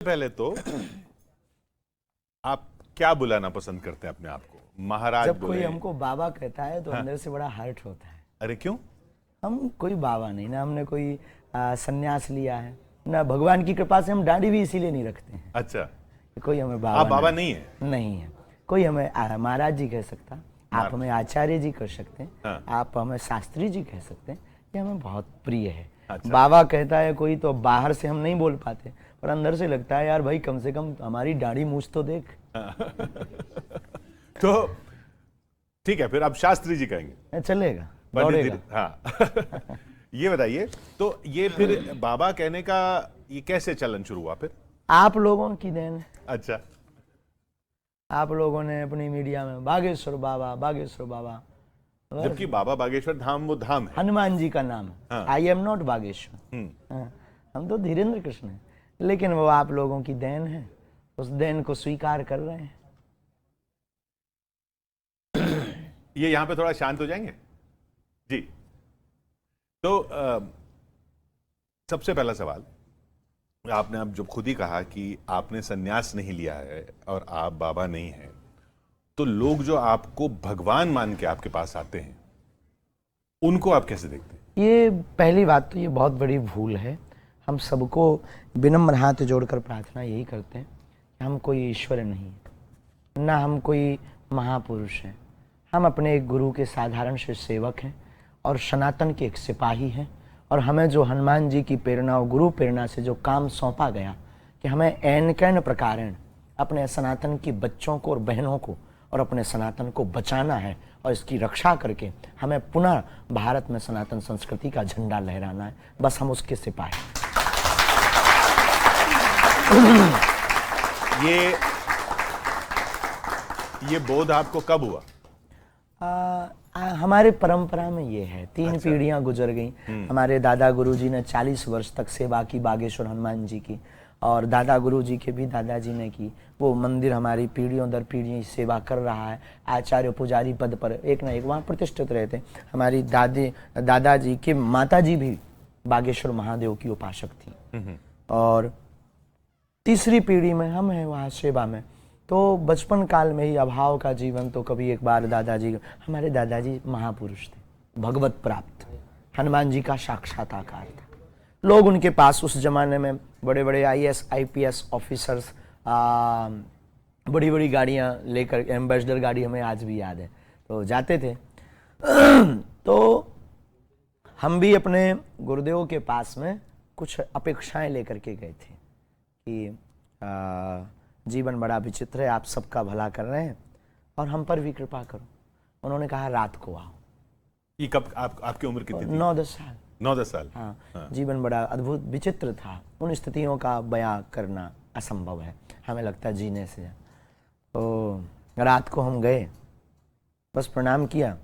पहले तो आप क्या बुलाना पसंद करते हैं अपने आप को? महाराज जब कोई बोले? हमको बाबा कहता है तो हाँ। अंदर से बड़ा हर्ट होता है। अरे क्यों? हम कोई बाबा नहीं ना, हमने कोई संन्यास लिया है ना, भगवान की कृपा से हम दाढ़ी भी इसीलिए नहीं रखते हैं। अच्छा, कि कोई हमें बाबा आप बाबा नहीं है? नहीं है। कोई हमें महाराज जी कह सकता, आप हमें आचार्य जी कर सकते हैं, हाँ। आप हमें शास्त्री जी कह सकते हैं, ये हमें बहुत प्रिय है। अच्छा। बाबा कहता है कोई तो बाहर से हम नहीं बोल पाते, पर अंदर से लगता है यार भाई कम से कम हमारी दाढ़ी मूछ तो देख। तो ठीक है, फिर आप शास्त्री जी कहेंगे? चलेगा, पंडित जी, दौड़ेगा। हाँ। ये बताइए, तो ये फिर बाबा कहने का ये कैसे चलन शुरू हुआ फिर? आप लोगों की देन है। अच्छा, आप लोगों ने अपनी मीडिया में बागेश्वर बाबा, बागेश्वर बाबा, जबकि बाबा बागेश्वर धाम वो धाम है। हनुमान जी का नाम है। हाँ। I am not Bageshwar. हाँ, हम तो धीरेन्द्र कृष्ण हैं, लेकिन वो आप लोगों की देन है, उस देन को स्वीकार कर रहे हैं। ये यहां पे थोड़ा शांत हो जाएंगे जी। तो सबसे पहला सवाल, आपने अब जब खुद ही कहा कि आपने संन्यास नहीं लिया है और आप बाबा नहीं हैं, तो लोग जो आपको भगवान मान के आपके पास आते हैं उनको आप कैसे देखते हैं? ये पहली बात तो ये बहुत बड़ी भूल है। हम सबको विनम्र हाथ जोड़कर प्रार्थना यही करते हैं कि हम कोई ईश्वर नहीं है, ना हम कोई महापुरुष हैं। हम अपने एक गुरु के साधारण से सेवक हैं और सनातन के एक सिपाही हैं। और हमें जो हनुमान जी की प्रेरणा और गुरु प्रेरणा से जो काम सौंपा गया कि हमें ऐन कैन प्रकारेण अपने सनातन की बच्चों को और बहनों को और अपने सनातन को बचाना है और इसकी रक्षा करके हमें पुनः भारत में सनातन संस्कृति का झंडा लहराना है, बस हम उसके सिपाही। ये बोध आपको कब हुआ? हमारे परंपरा में ये है, 3 अच्छा। पीढ़ियां गुजर गई। हमारे दादा गुरुजी ने 40 वर्ष तक सेवा की बागेश्वर हनुमान जी की, और दादा गुरुजी के भी दादाजी ने की। वो मंदिर हमारी पीढ़ियों दर पीढ़ियों सेवा कर रहा है। आचार्य पुजारी पद पर एक ना एक वहाँ प्रतिष्ठित रहते। हमारी दादाजी के माताजी भी बागेश्वर महादेव की उपासक थी, और तीसरी पीढ़ी में हम हैं वहाँ सेवा में। तो बचपन काल में ही अभाव का जीवन, तो कभी एक बार हमारे दादाजी महापुरुष थे, भगवत प्राप्त, हनुमान जी का साक्षात्कार था। लोग उनके पास उस जमाने में बड़े बड़े IAS IPS ऑफिसर्स बड़ी बड़ी गाड़ियाँ लेकर, एम्बेसडर गाड़ी हमें आज भी याद है, तो जाते थे। तो हम भी अपने गुरुदेव के पास में कुछ अपेक्षाएं लेकर के गए थे कि जीवन बड़ा विचित्र है, आप सबका भला कर रहे हैं और हम पर भी कृपा करो। उन्होंने कहा रात को आओ। ये कब आपकी उम्र कितनी थी? 9-10 साल। 9-10 साल। हाँ। जीवन बड़ा अद्भुत विचित्र था, उन स्थितियों का बयां करना असंभव है, हमें लगता है जीने से। तो रात को हम गए, बस प्रणाम किया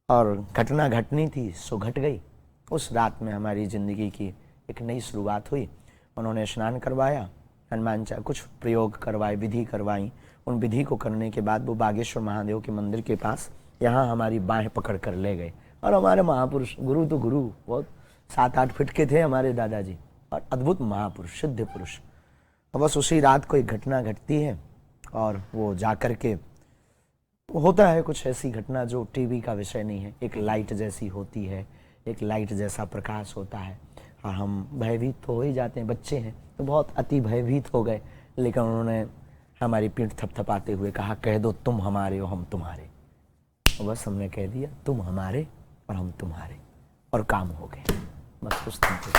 और घटना घटनी थी सो घट गई। उस रात में हमारी ज़िंदगी की एक नई शुरुआत हुई। उन्होंने स्नान करवाया, हनुमान चालीसा कुछ प्रयोग करवाए, विधि करवाई। उन विधि को करने के बाद वो बागेश्वर महादेव के मंदिर के पास यहाँ हमारी बाहें पकड़ कर ले गए। और हमारे महापुरुष, गुरु तो गुरु, बहुत 7-8 फीट के थे हमारे दादाजी, और अद्भुत महापुरुष, सिद्ध पुरुष। और बस उसी रात को एक घटना घटती है, और वो जा कर के होता है कुछ ऐसी घटना जो टीवी का विषय नहीं है। एक लाइट जैसी होती है, एक लाइट जैसा प्रकाश होता है, और हम भयभीत तो हो ही जाते हैं, बच्चे हैं तो बहुत अति भयभीत हो गए। लेकिन उन्होंने हमारी पीठ थपथपाते हुए कहा, कह दो तुम हमारे हो हम तुम्हारे। और बस हमने कह दिया तुम हमारे और हम तुम्हारे, और काम हो गए, बस उस दिन पे।